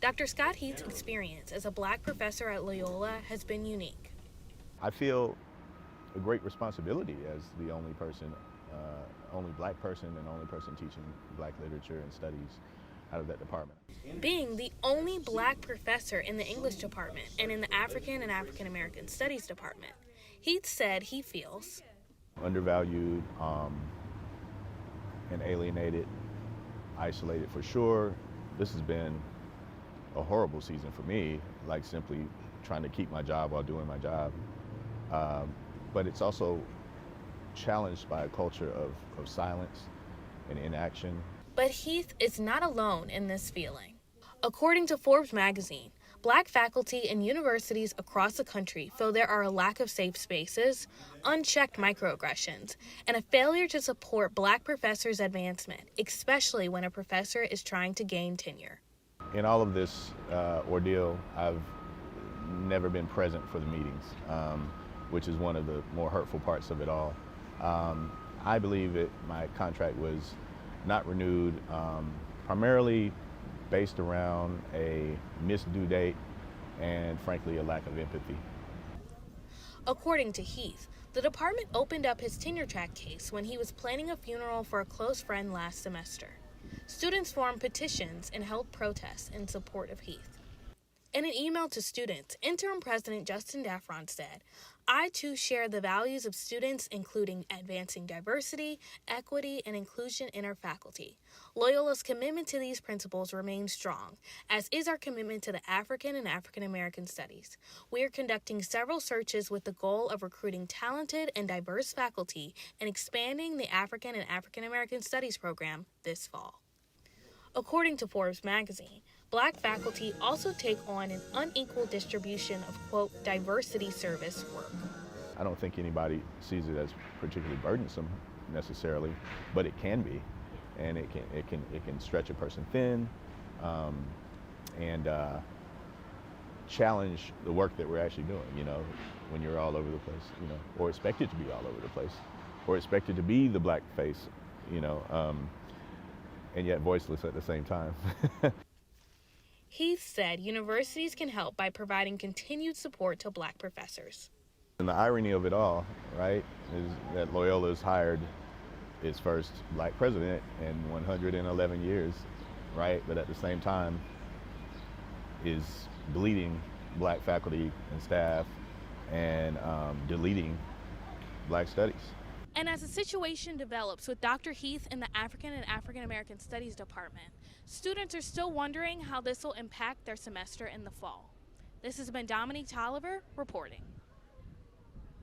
Dr. Scott Heath's experience as a black professor at Loyola has been unique. I feel a great responsibility as the only black person and only person teaching black literature and studies out of that department. Being the only black professor in the English department and in the African and African American Studies department, Heath said he feels Undervalued and alienated, isolated for sure. This has been a horrible season for me, like simply trying to keep my job while doing my job. But it's also challenged by a culture of silence and inaction. But Heath is not alone in this feeling. According to Forbes magazine, black faculty in universities across the country feel there are a lack of safe spaces, unchecked microaggressions, and a failure to support black professors' advancement, especially when a professor is trying to gain tenure. In all of this ordeal, I've never been present for the meetings, which is one of the more hurtful parts of it all. I believe that my contract was not renewed, primarily based around a missed due date and, frankly, a lack of empathy. According to Heath, the department opened up his tenure track case when he was planning a funeral for a close friend last semester. Students formed petitions and held protests in support of Heath. In an email to students, Interim President Justin Daffron said, "I too share the values of students, including advancing diversity, equity, and inclusion in our faculty. Loyola's commitment to these principles remains strong, as is our commitment to the African and African American studies. We are conducting several searches with the goal of recruiting talented and diverse faculty and expanding the African and African American Studies program this fall." According to Forbes magazine, black faculty also take on an unequal distribution of, quote, diversity service work. I don't think anybody sees it as particularly burdensome necessarily, but it can be, and it can stretch a person thin, and challenge the work that we're actually doing. You know, when you're all over the place, you know, or expected to be all over the place, or expected to be the black face, you know, and yet voiceless at the same time. Heath said universities can help by providing continued support to black professors. And the irony of it all, right, is that Loyola has hired its first black president in 111 years, right, but at the same time is bleeding black faculty and staff and deleting black studies. And as the situation develops with Dr. Heath in the African and African American Studies department, students are still wondering how this will impact their semester in the fall. This has been Domonique Tolliver reporting.